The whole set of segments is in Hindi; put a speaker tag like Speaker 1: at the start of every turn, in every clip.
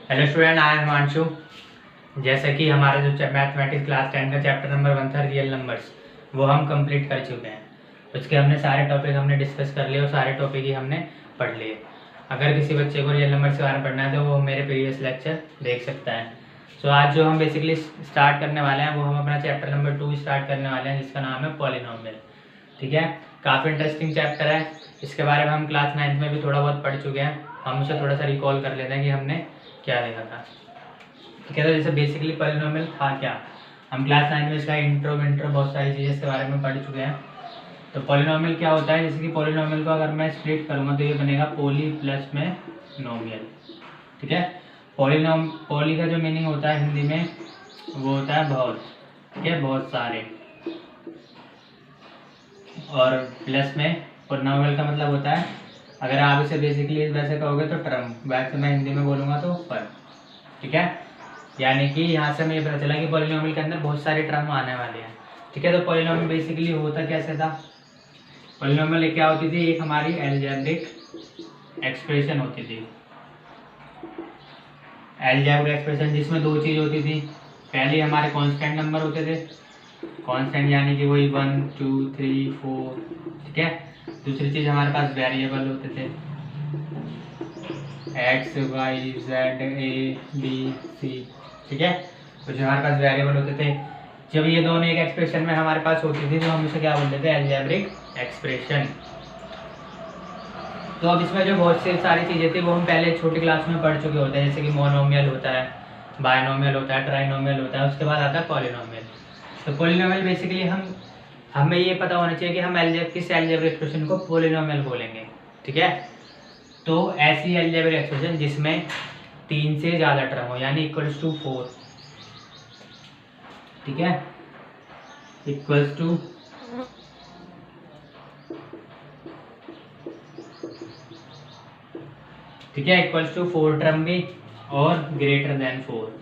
Speaker 1: Hello student, I am Himanshu. जैसे कि हमारा जो मैथमेटिक्स क्लास 10 का चैप्टर नंबर 1 था रियल नंबर्स, वो हम कंप्लीट कर चुके हैं। उसके हमने सारे टॉपिक हमने डिस्कस कर लिए और सारे टॉपिक ही हमने पढ़ लिए। अगर किसी बच्चे को रियल नंबर्स के बारे में पढ़ना है तो वो मेरे प्रीवियस लेक्चर देख सकता है। सो आज जो हम बेसिकली स्टार्ट करने वाले हैं वो हम अपना चैप्टर नंबर 2 स्टार्ट करने वाले हैं, जिसका नाम है पॉलिनोमियल। ठीक है, काफ़ी इंटरेस्टिंग चैप्टर है। इसके बारे में हम क्लास 9 में भी थोड़ा बहुत पढ़ चुके हैं। हम उसे थोड़ा सा रिकॉल कर लेते हैं कि हमने क्या देखा था। ठीक है, तो जैसे बेसिकली पॉलिनोमियल था क्या, हम क्लास 9 में इसका इंट्रो बहुत सारी चीज़ें इसके बारे में पढ़ चुके हैं। तो पॉलिनोमियल क्या होता है, जैसे कि पॉलिनोमियल को अगर मैं स्प्लिट करूँगा तो ये बनेगा पॉली प्लस में नोमियल। ठीक है, पॉली का जो मीनिंग होता है हिंदी में वो होता है बहुत। ठीक है, बहुत सारे। और प्लस में पॉलिनोमियल का मतलब होता है, अगर आप इसे बेसिकली वैसे कहोगे तो टर्म, वैसे मैं हिंदी में बोलूँगा तो पर। ठीक है, यानी कि यहाँ से हमें ये पता चला कि पॉलिनोमियल के अंदर बहुत सारे टर्म आने वाले हैं। ठीक है, तो पॉलिनोमियल बेसिकली होता कैसे था, पॉलिनोमियल क्या होती थी, एक हमारी अलजेब्रिक एक्सप्रेशन होती थी। अलजेब्रिक एक्सप्रेशन जिसमें दो चीज़ होती थी, पहले हमारे कांस्टेंट नंबर होते थे, कांस्टेंट यानी कि वही 1 2 3 4। ठीक है, दूसरी चीज़ हमारे पास वेरिएबल होते थे, x y z a b c. ठीक है, तो जो हमारे पास वेरिएबल होते थे, जब ये दोनों एक एक्सप्रेशन में हमारे पास होती थी तो हम इसे क्या बोलते थे, अलजेब्रिक एक्सप्रेशन। तो अब इसमें जो बहुत सी सारी चीज़ें थी वो हम पहले छोटी क्लास में पढ़ चुके होते हैं, जैसे कि मोनोमियल होता है, बायनोमियल होता है, ट्राइनोमियल होता है, उसके बाद आता है पॉलिनोमियल। तो पॉलिनोमियल बेसिकली हमें ये पता होना चाहिए कि हम किस अलजेब्रिक एक्सप्रेशन को पॉलिनोमियल बोलेंगे। ठीक है, तो ऐसी अलजेब्रिक एक्सप्रेशन जिसमें 3 से ज़्यादा टर्म हो, यानी इक्वल्स टू 4। ठीक है, इक्वल्स टू ठीक है, इक्वल्स टू 4 टर्म भी और ग्रेटर देन 4।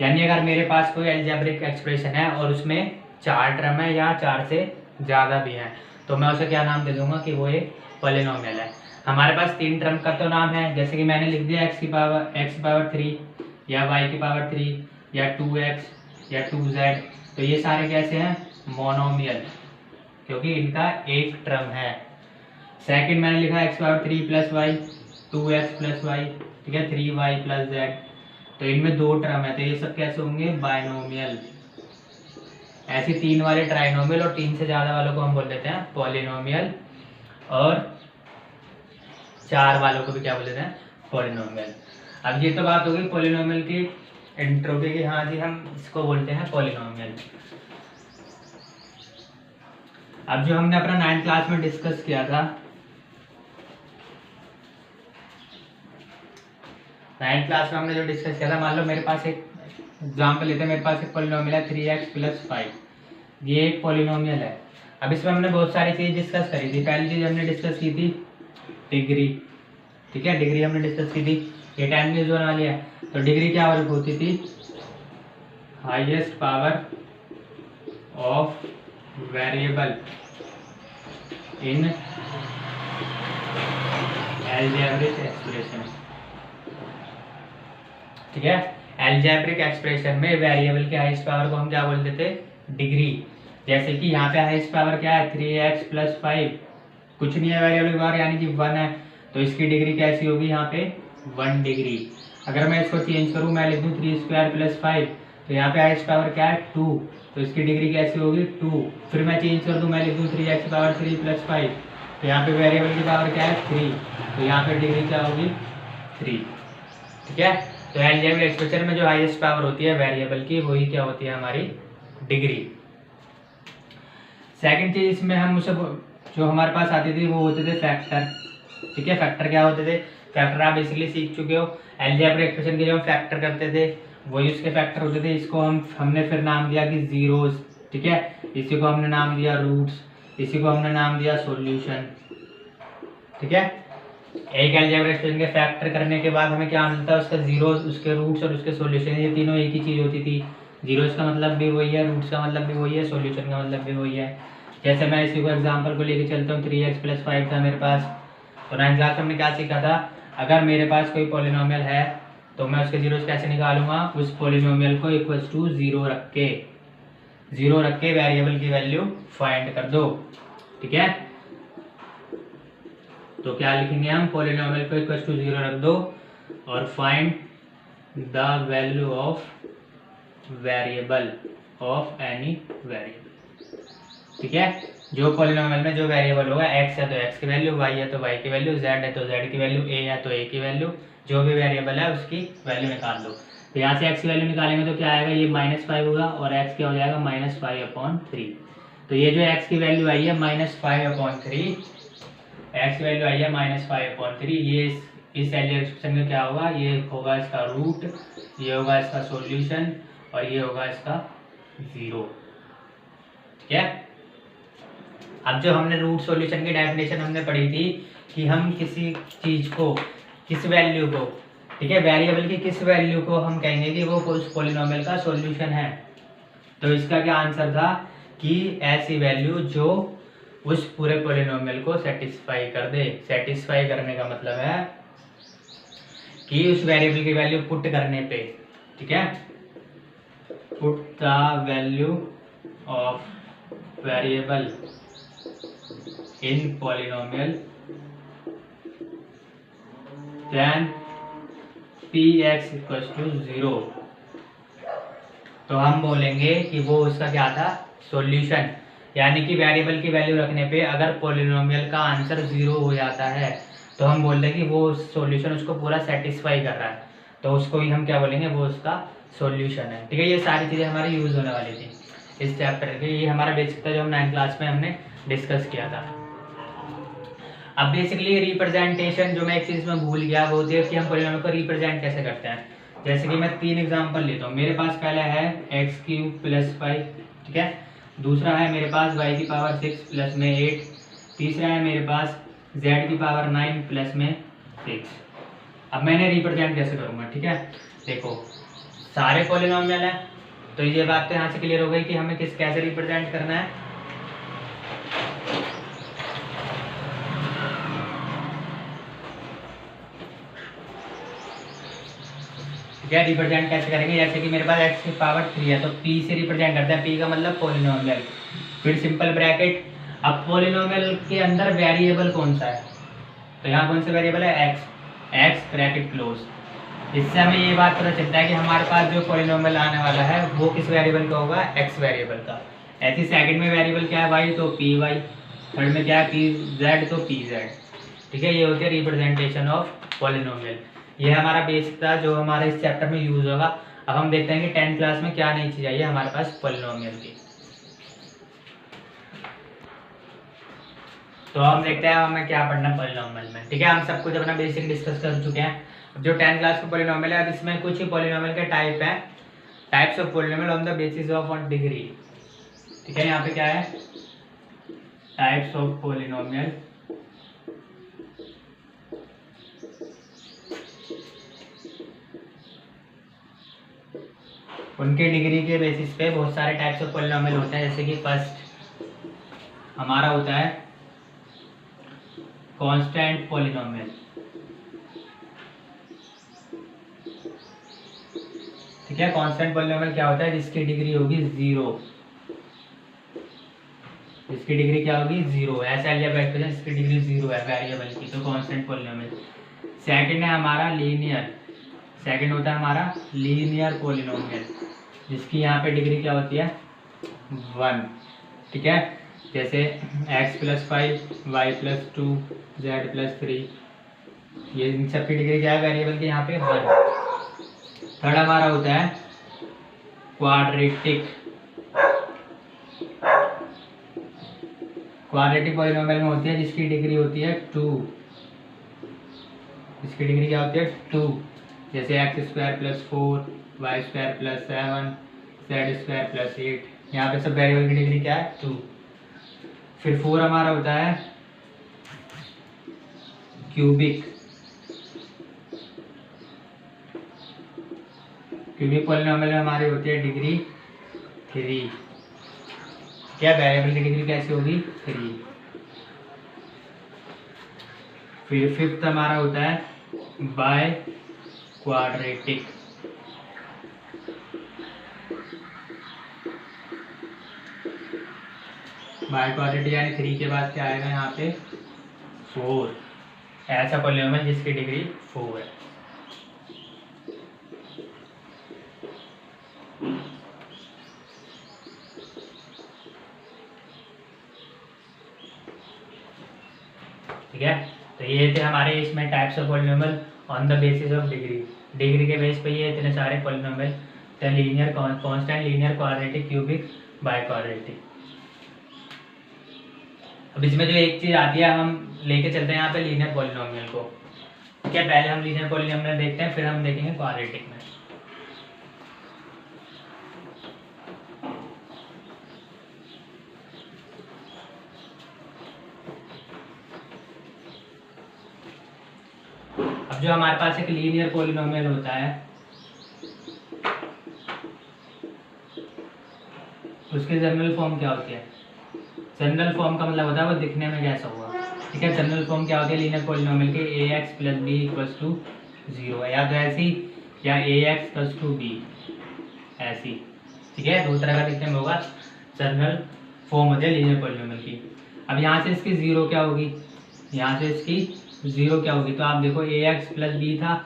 Speaker 1: यानी अगर मेरे पास कोई अलजेब्रिक एक्सप्रेशन है और उसमें 4 टर्म है या 4 से ज़्यादा भी है, तो मैं उसे क्या नाम दे दूंगा कि वो एक पॉलिनोमियल है। हमारे पास 3 टर्म का तो नाम है, जैसे कि मैंने लिख दिया x की पावर 3 या y की पावर 3 या 2x या 2z। तो ये सारे कैसे हैं, मोनोमियल, क्योंकि इनका एक टर्म है। सेकंड मैंने लिखा x power 3 plus y 2x plus y. ठीक है, 3y प्लस z। तो इनमें 2 टर्म है, तो ये सब कैसे होंगे, बायनोमियल। ऐसे 3 वाले ट्राइनोमियल और 3 से ज़्यादा वालों को हम बोल देते हैं पॉलिनोमियल, और 4 वालों को भी क्या बोल देते हैं, पॉलिनोमियल। अब ये तो बात होगी पॉलिनोमियल की इंट्रो की, कि हाँ जी हम इसको बोलते हैं पॉलिनोमियल। अब जो हमने अपना 9th क्लास में डिस्कस किया था, 9th क्लास में हमने जो डिस्कस किया था, मान लो मेरे पास एक एग्जाम्पल लेते हैं, मेरे पास एक पॉलिनोमियल है 3x प्लस 5। ये एक पॉलिनोमियल है। अब इसमें हमने बहुत सारी चीज़ डिस्कस करी थी। पहली चीज़ हमने डिस्कस की थी डिग्री। ठीक है, डिग्री हमने डिस्कस की थी, ये 10 यूज होने वाली है। तो डिग्री क्या होती थी, highest power of variable in algebraic expression. ठीक है, अलजेब्रिक एक्सप्रेशन में वेरिएबल के हाईएस्ट पावर को हम क्या बोलते थे, डिग्री। जैसे कि यहाँ पे हाईएस्ट पावर क्या है, 3x प्लस 5, कुछ नहीं है वेरिएबल की पावर यानी कि 1 है, तो इसकी डिग्री कैसी होगी, यहाँ पे 1 डिग्री। अगर मैं इसको चेंज करूँ, मैं लिख दूँ 3 स्क्वायर प्लस 5, तो यहाँ पे हाईएस्ट पावर क्या है, 2, तो इसकी डिग्री कैसी होगी, 2। फिर मैं चेंज कर दूँ, मैं लिख दूँ 3x पावर 3 प्लस 5, तो यहाँ पे वेरिएबल की पावर क्या है, 3, तो यहाँ पे डिग्री क्या होगी, 3। ठीक है, तो अलजेब्रिक एक्सप्रेशन में जो हाईएस्ट पावर होती है वेरिएबल की, वही क्या होती है, हमारी डिग्री। सेकंड चीज इसमें हम उसे जो हमारे पास आती थी वो होते थे फैक्टर। ठीक है, फैक्टर क्या होते थे, फैक्टर आप बेसिकली सीख चुके हो। अलजेब्रिक एक्सप्रेशन के जो हम फैक्टर करते थे वही उसके फैक्टर होते थे। इसको हमने फिर नाम दिया कि जीरोस। ठीक है, इसी को हमने नाम दिया रूट्स, इसी को हमने नाम दिया सॉल्यूशन। ठीक है, एक अलजेब्रिक एक्सप्रेशन के फैक्टर करने के बाद हमें क्या मिलता है, उसका जीरोस, उसके रूट्स और उसके सॉल्यूशन, ये तीनों एक ही चीज़ होती थी। जीरोस का मतलब भी वही है, रूट्स का मतलब भी वही है, सॉल्यूशन का मतलब भी वही है। जैसे मैं इसी को एग्जांपल को लेके चलता हूँ, 3x प्लस 5 था मेरे पास, तो 9th क्लास में हमने क्या सीखा था, अगर मेरे पास कोई पॉलिनोमियल है तो मैं उसके जीरोस कैसे निकालूंगा, उस पॉलिनोमियल को इक्वल्स टू जीरो रख के वेरिएबल की वैल्यू फाइंड कर दो। ठीक है, तो क्या लिखेंगे हम, पॉलिनोमियल को इक्वल्स टू जीरो रख दो और find the value of variable of any variable. ठीक है, जो पॉलिनोमियल में जो वेरिएबल होगा, x है तो x की वैल्यू, y है तो y की वैल्यू, z है तो z की वैल्यू, a है तो a की वैल्यू, जो भी वेरिएबल है उसकी वैल्यू निकाल दो। तो यहाँ से x की वैल्यू निकालेंगे तो क्या आएगा, ये -5 होगा और x क्या हो जाएगा -5/3। तो ये जो x की वैल्यू आई है -5/3, x की वैल्यू आई है -5/3, ये इस एलियर एक्सप्रेशन में क्या होगा, ये होगा इसका रूट, ये होगा इसका सॉल्यूशन और ये होगा इसका 0। ठीक है, अब जो हमने रूट सॉल्यूशन की डेफिनेशन हमने पढ़ी थी कि हम किसी चीज को, किस वैल्यू को, ठीक है, वेरिएबल की किस वैल्यू को हम कहेंगे कि वो उस पॉलिनोमियल का सॉल्यूशन है। तो इसका क्या आंसर था कि ऐसी वैल्यू जो उस पूरे पॉलिनोमियल को सेटिस्फाई कर दे। सेटिस्फाई करने का मतलब है कि उस वेरिएबल की वैल्यू पुट करने पे, ठीक है, put the value of variable in polynomial then px equals to 0, तो हम बोलेंगे कि वो उसका क्या था, सॉल्यूशन। यानी कि वेरिएबल की वैल्यू रखने पे अगर पॉलिनोमियल का आंसर 0 हो जाता है तो हम बोल दें कि वो सॉल्यूशन उसको पूरा सेटिस्फाई कर रहा है, तो उसको ही हम क्या बोलेंगे, वो उसका सॉल्यूशन है। ठीक है, ये सारी चीज़ें हमारी यूज़ होने वाली थी इस चैप्टर के। ये हमारा बेसिक था जो हम 9th क्लास में हमने डिस्कस किया था। अब बेसिकली रिप्रेजेंटेशन जो मैं एक चीज़ में भूल गया वो होती है कि हम पॉलिनोमियल को रिप्रेजेंट कैसे करते हैं। जैसे कि मैं 3 एग्जांपल लेता हूँ। मेरे पास पहला है x³ + 5, ठीक है, दूसरा है मेरे पास y⁴ प्लस में 8, तीसरा है मेरे पास z⁴ 9 प्लस में 6। अब मैंने रिप्रेजेंट कैसे करूँगा, ठीक है, देखो सारे पॉलिनोमियल है तो ये बात तो यहाँ से क्लियर हो गई कि हमें कैसे रिप्रेजेंट करना है। क्या रिप्रेजेंट कैसे करेंगे, जैसे कि मेरे पास x⁴ है तो p से रिप्रेजेंट करते हैं, p का मतलब पॉलिनोमियल, फिर सिंपल ब्रैकेट। अब पॉलिनोमियल के अंदर वेरिएबल कौन सा है, तो यहाँ कौन सा वेरिएबल है, x ब्रैकेट क्लोज। इससे हमें ये बात पता चलता है कि हमारे पास जो पॉलिनोमियल आने वाला है वो किस वेरिएबल का होगा, x वेरिएबल का। ऐसे सेकंड में वेरिएबल क्या है, y, तो py, थर्ड में क्या है pz, तो pz। ठीक है, ये होती है रिप्रेजेंटेशन ऑफ पॉलिनोमियल। ये हमारा बेसिक था जो हमारे इस चैप्टर में यूज होगा। अब हम देखते हैं कि 10th क्लास में क्या नई चीज आई है हमारे पास पॉलिनोमियल की। तो हम देखते हैं हमें क्या पढ़ना है पॉलिनोमियल में। ठीक है, हम सब कुछ अपना बेसिक डिस्कस कर चुके हैं। जो 10th क्लास का पॉलिनोमियल है, अब इसमें कुछ ही पॉलिनोमियल के टाइप हैं, types of polynomial on the basis of degree. ठीक है, यहाँ पे क्या है, टाइप्स ऑफ पॉलिनोमियल उनके डिग्री के बेसिस पे बहुत सारे टाइप्स ऑफ पॉलिनोमियल होते हैं। जैसे कि फर्स्ट हमारा होता है कांस्टेंट पॉलिनोमियल। ठीक है, कांस्टेंट पॉलिनोमियल क्या होता है, जिसकी डिग्री होगी 0, जिसकी डिग्री क्या होगी 0, ऐसा एक्सप्रेशन जिसकी डिग्री 0 है वेरिएबल की, तो कांस्टेंट पॉलिनोमियल। सेकंड है हमारा लीनियर, सेकंड होता है हमारा लीनियर पॉलिनोमियल, जिसकी यहाँ पे डिग्री क्या होती है 1। ठीक है, जैसे x + 5, y + 2, z + 3, ये इन सब की डिग्री क्या है वेरिएबल की यहाँ पे 1। थर्ड हमारा होता है क्वाड्रेटिक। क्वाड्रेटिक पॉलिनोमियल में होती है जिसकी डिग्री होती है 2, इसकी डिग्री क्या होती है 2। जैसे x² + 4, y² + 7, z² + 8, यहाँ पे सब वेरिएबल की डिग्री क्या है 2। फिर 4 हमारा होता है क्यूबिक। क्यूबिक पॉलिनोमियल में हमारी होती है डिग्री 3। क्या वेरिएबल की डिग्री कैसी होगी 3। फिर फिफ्थ हमारा होता है बाय क्वाड्रेटिक। बाय क्वाड्रेटिक यानी 3 के बाद क्या आएगा यहाँ पे 4। ऐसा पॉलिनोमियल जिसकी डिग्री 4 है। ठीक है, तो ये थे हमारे इसमें types of polynomial on the basis of degree. Degree के बेस पे ये इतने सारे पॉलिनोमियल थे, linear, constant, linear, quadratic, cubic, by quadratic. अब इसमें जो एक चीज़ आती है हम लेके चलते हैं यहाँ पे लीनियर पॉलिनोमियल को। ठीक है, पहले हम लीनियर पॉलिनोमियल देखते हैं, फिर हम देखेंगे क्वाड्रेटिक में। अब जो हमारे पास एक लीनियर पॉलिनोमियल होता है उसकी जनरल फॉर्म क्या होती है? जनरल फॉर्म का मतलब होता है वो दिखने में कैसा हुआ। ठीक है, जनरल फॉर्म क्या होती है लीनियर पॉलिनोमियल की? ax + b = 0, या तो ऐसी या ax + b ऐसी। ठीक है, दो तरह का दिखने में होगा। जनरल फॉर्म होती है लीनियर पॉलिनोमियल की। अब यहाँ से इसकी 0 क्या होगी? यहाँ से इसकी 0 क्या होगी? तो आप देखो ax + b था,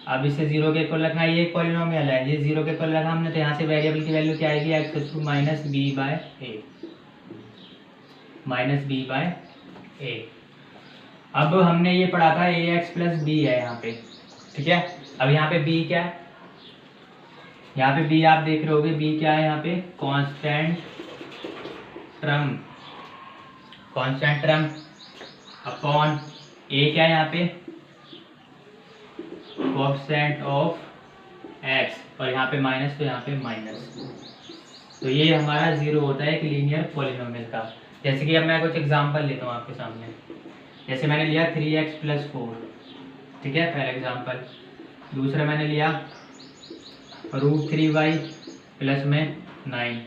Speaker 1: अब इसे 0 के इक्वल रखना है। ये एक पॉलिनोमियल है, ये 0 के इक्वल रखा हमने, तो यहाँ से वेरिएबल की वैल्यू क्या आएगी? x = -b/a। अब हमने ये पढ़ा था ax + b है यहाँ पे। ठीक है, अब यहाँ पे b क्या है? यहाँ पे b आप देख रहे होगे, b क्या है यहाँ पे? कांस्टेंट टर्म अपॉन a क्या है यहाँ पे? कोएफिशिएंट ऑफ x, और यहाँ पे माइनस, तो यहाँ पे माइनस। तो ये हमारा 0 होता है एक लीनियर पॉलिनोमियल का। जैसे कि अब मैं कुछ एग्जांपल लेता हूँ आपके सामने। जैसे मैंने लिया 3x + 4, ठीक है, पहला एग्जांपल। दूसरा मैंने लिया √3y + में 9।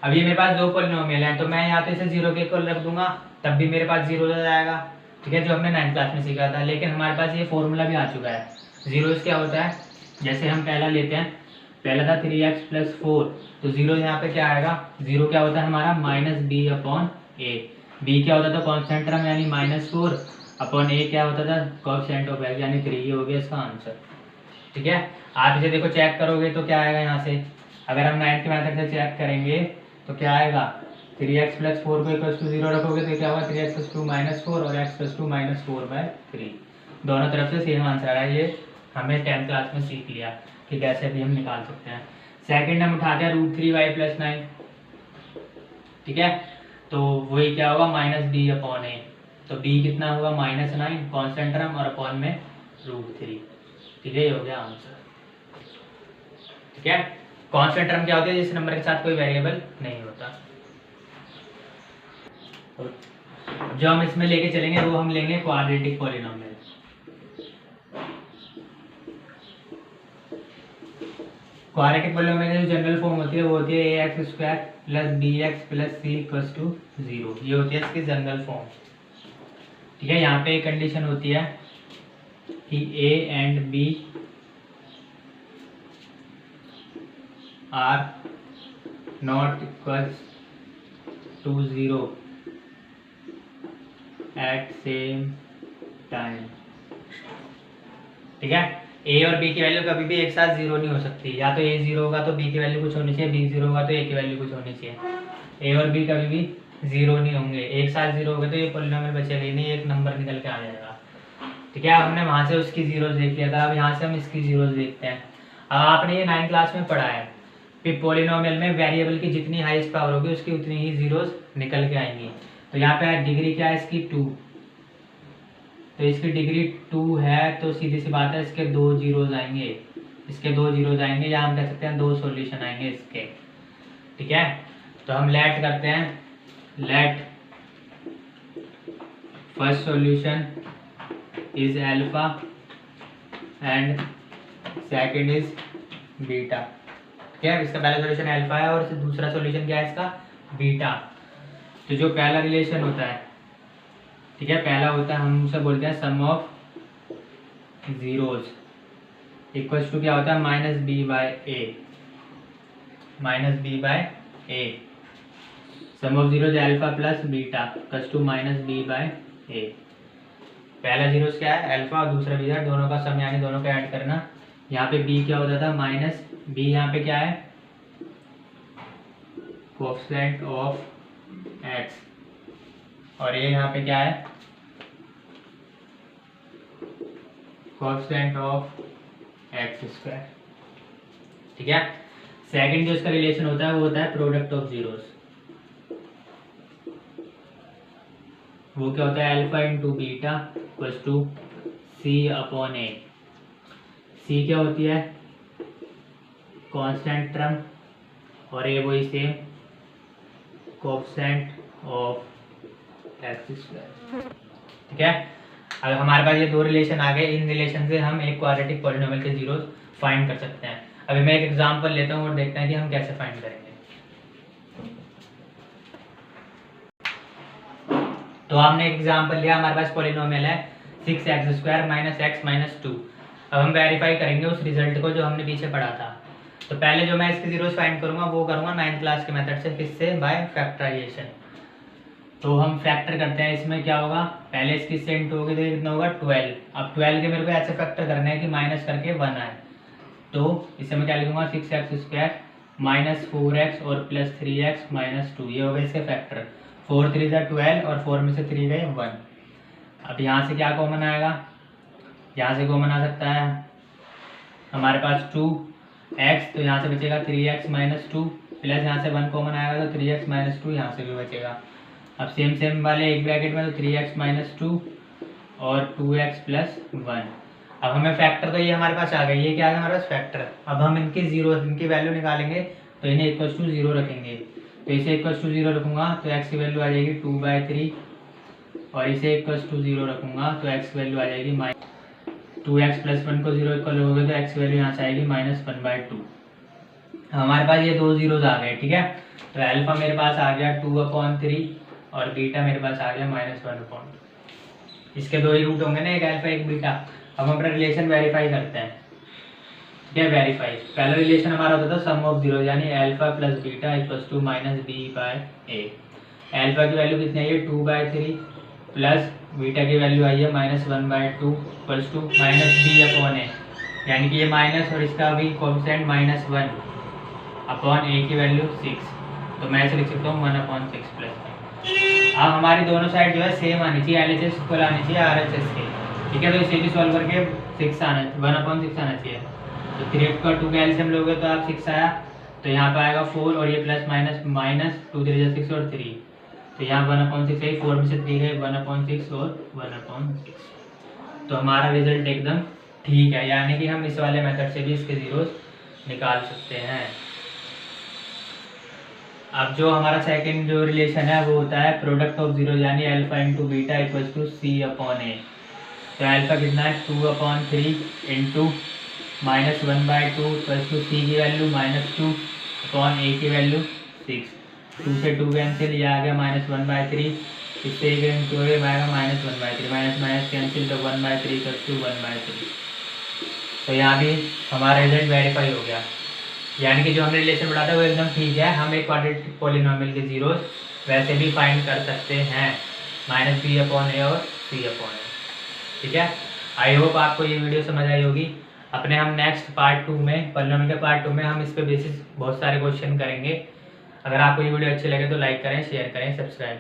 Speaker 1: अब ये मेरे पास दो पॉलिनोमियल हैं, तो मैं यहाँ पे इसे 0 के इक्वल रख दूंगा, तब भी मेरे पास 0 हो जाएगा। ठीक है, जो हमने 9th क्लास में सीखा था। लेकिन हमारे पास ये फॉर्मूला भी आ चुका है। 0 क्या होता है? जैसे हम पहला लेते हैं, पहला था 3x + 4, तो 0 यहाँ पे क्या आएगा? 0 क्या होता है हमारा? -b/a। b क्या होता था? कांस्टेंट टर्म यानी -4 अपॉन a क्या होता था? कोएफिशिएंट ऑफ x यानी 3। ये हो गया इसका आंसर। ठीक है, आप इसे देखो चेक करोगे तो क्या आएगा यहाँ से? अगर हम 9th के मेथड से चेक करेंगे तो क्या आएगा? 3x + 4 को = 0 रखोगे तो क्या होगा? 3x + 2 -4 और x + 2 -4/3। दोनों तरफ से सेम आंसर है। ये हमें 10th क्लास में सीख लिया कि कैसे भी हम निकाल सकते हैं। सेकंड हम उठाते हैं √3y + 9। ठीक है, तो वही क्या होगा? -b/a। तो b कितना होगा? -9 कांस्टेंट टर्म और अपॉन में √3। ठीक है, ये हो गया आंसर। ठीक है, कांस्टेंट टर्म क्या होती है? जिस नंबर के साथ कोई वेरिएबल नहीं होता। जो हम इसमें लेके चलेंगे वो हम लेंगे क्वाड्रेटिक पॉलिनोमियल। क्वाड्रेटिक पॉलिनोमियल की जनरल फॉर्म होती है वो होती है ax² + bx + c = 0। ये होती है इसकी जनरल फॉर्म। ठीक है, यहाँ पे एक कंडीशन होती है कि a and b are not equal to 0 at same time। ठीक है, a और b की वैल्यू कभी भी एक साथ 0 नहीं हो सकती। या तो a 0 होगा तो b की वैल्यू कुछ होनी चाहिए, b 0 होगा तो a की वैल्यू कुछ होनी चाहिए। a और b कभी भी 0 नहीं होंगे। एक साथ 0 हो गए तो ये पॉलिनोमियल बचेगा ही नहीं, एक नंबर निकल के आ जाएगा। ठीक है, हमने वहाँ से उसकी 0 देख लिया था, अब यहाँ से हम इसकी 0 देखते हैं। अब आपने ये 9th क्लास में पढ़ा है कि पॉलिनोमियल में वेरिएबल की जितनी हाईएस्ट पावर होगी उसकी उतनी ही जीरोस निकल के आएंगी। तो यहाँ पे डिग्री क्या है इसकी? 2। तो इसकी डिग्री 2 है, तो सीधी सी बात है इसके 2 जीरोस आएंगे, इसके 2 जीरोस आएंगे, या हम कह सकते हैं 2 सॉल्यूशन आएंगे इसके। ठीक है, तो हम लेट करते हैं। Let first solution is alpha and second is beta. ठीक है, इसका पहला सॉल्यूशन अल्फा है और दूसरा सॉल्यूशन क्या है इसका? बीटा। तो जो पहला रिलेशन होता है, ठीक है, पहला होता है हम उसे बोलते हैं sum of zeros equals to क्या होता है minus b by a, minus b by a. Sum of zeros alpha plus beta equals to minus b by a. पहला जीरोज क्या है अल्फा और दूसरा बीटा, दोनों का सम यानी दोनों का ऐड करना। यहाँ पे बी क्या होता था माइनस बी, यहाँ पे क्या है कोएफिशिएंट ऑफ एक्स, और ये यहाँ पे क्या है कोएफिशिएंट ऑफ एक्स स्क्वायर। ठीक है। सेकंड जो इसका रिलेशन होता है वो होता है प्रोडक्ट ऑफ जीरोस। वो क्या होता है alpha into beta equals to C upon A. C क्या होती है कांस्टेंट टर्म और ए वही same coefficient of X square. ठीक है। अब हमारे पास ये दो रिलेशन आ गए, इन रिलेशन से हम एक क्वाड्रेटिक पॉलिनोमियल के जीरोस फाइंड कर सकते हैं। अभी मैं एक एग्जांपल लेता हूँ और देखते हैं कि हम कैसे फाइंड करेंगे। तो हमने एक एग्जांपल लिया, हमारे पास पॉलिनोमियल है 6x² माइनस एक्स माइनस 2। अब हम वेरीफाई करेंगे उस रिजल्ट को जो हमने पीछे पढ़ा था। तो पहले जो मैं इसके जीरोस फाइंड करूंगा वो करूंगा 9th क्लास के मेथड से, किससे बाय फैक्टराइजेशन। तो हम फैक्टर करते हैं, इसमें क्या होगा पहले इसकी से इंटू होगी तो कितना होगा 12। अब 12 के मेरे को ऐसे फैक्टर करना है कि माइनस करके 1 आए, तो इसे मैं क्या लिखूंगा 6x² माइनस 4x और प्लस 3x माइनस 2। ये हो गए इसके फैक्टर। 4 3 12 और 4 में से 3 गए 1। अब यहाँ से क्या कॉमन आएगा, यहाँ से कॉमन आ सकता है हमारे पास 2x, तो यहाँ से बचेगा 3x माइनस 2 प्लस यहाँ से 1 कॉमन आएगा तो 3x माइनस 2 यहाँ से भी बचेगा। अब सेम सेम वाले एक ब्रैकेट में तो 3x माइनस 2 और 2x प्लस 1। अब हमें फैक्टर तो ये हमारे पास आ गई, ये क्या आ गया हमारे पास फैक्टर। अब हम इनकी जीरो इनकी वैल्यू निकालेंगे तो इन्हें इक्वल्स टू 0 रखेंगे। तो इसे इक्वल्स टू 0 रखूँगा तो x की वैल्यू आ जाएगी 2/3 और इसे इक्वल्स टू 0 रखूँगा तो x की वैल्यू आ जाएगी 2x प्लस 1 को 0 इक्वल हो गए तो x की वैल्यू यहाँ से आएगी -1/2। हमारे पास ये दो जीरोज आ गए। ठीक है। तो अल्फा मेरे पास आ गया 2/3 और बीटा मेरे पास आ गया -1/2। इसके दो ही रूट होंगे ना, एक अल्फा एक बीटा। अब हम अपना रिलेशन वेरीफाई करते हैं। ठीक है, वेरीफाई। पहला रिलेशन हमारा होता था सम ऑफ जीरो यानी alpha plus beta equals to minus b by a. Alpha की वैल्यू कितनी आई है 2/3 प्लस बीटा की वैल्यू आई है -1/2 equals to minus b upon a, यानी कि ये माइनस और इसका भी कोएफिशिएंट -1 अपॉन ए की वैल्यू 6। तो मैं इसे लिख सकता हूँ 1/6 प्लस। अब हमारी दोनों साइड जो है सेम आनी चाहिए, LHS इक्वल आनी चाहिए RHS के। ठीक है। तो इसे भी सॉल्व करके 1/6 आना चाहिए। तो 3 का 2 का एलसीएम लोगे तो आप 6 आया, तो यहाँ पे आएगा 4 और ये प्लस माइनस 2 3 6 और 3, तो यहाँ 1/6 है, 4 में से 3 है 1/6 और 1/6। तो हमारा रिजल्ट एकदम ठीक है, यानी कि हम इस वाले मेथड से भी इसके जीरोस निकाल सकते हैं। अब जो हमारा सेकंड जो रिलेशन है वो होता है प्रोडक्ट ऑफ जीरो यानी alpha into beta equals to C upon a. तो अल्फा कितना है 2/3 इंटू -1/2 इक्वल्स टू सी की वैल्यू -2 अपॉन ए की वैल्यू 6। 2 से 2 कैंसिल, ये आ गया -1/3, इससे एक इंटू आएगा -1/3, माइनस कैंसिल तो 1/3 इक्वल्स टू 1/3। तो यहाँ भी हमारा रिजल्ट वेरीफाई हो गया, यानी कि जो हमने रिलेशन बढ़ा था वो एकदम ठीक है। हम एक क्वाड्रेटिक पॉलिनोमियल के जीरोस वैसे भी फाइंड कर सकते हैं -b अपॉन ए और c अपॉन ए। ठीक है। आई होप आपको ये वीडियो समझ आई होगी। अपने हम नेक्स्ट पार्ट 2 में पॉलिनोमियल के पार्ट 2 में हम इस पे बेसिस बहुत सारे क्वेश्चन करेंगे। अगर आपको ये वीडियो अच्छी लगे तो लाइक करें, शेयर करें, सब्सक्राइब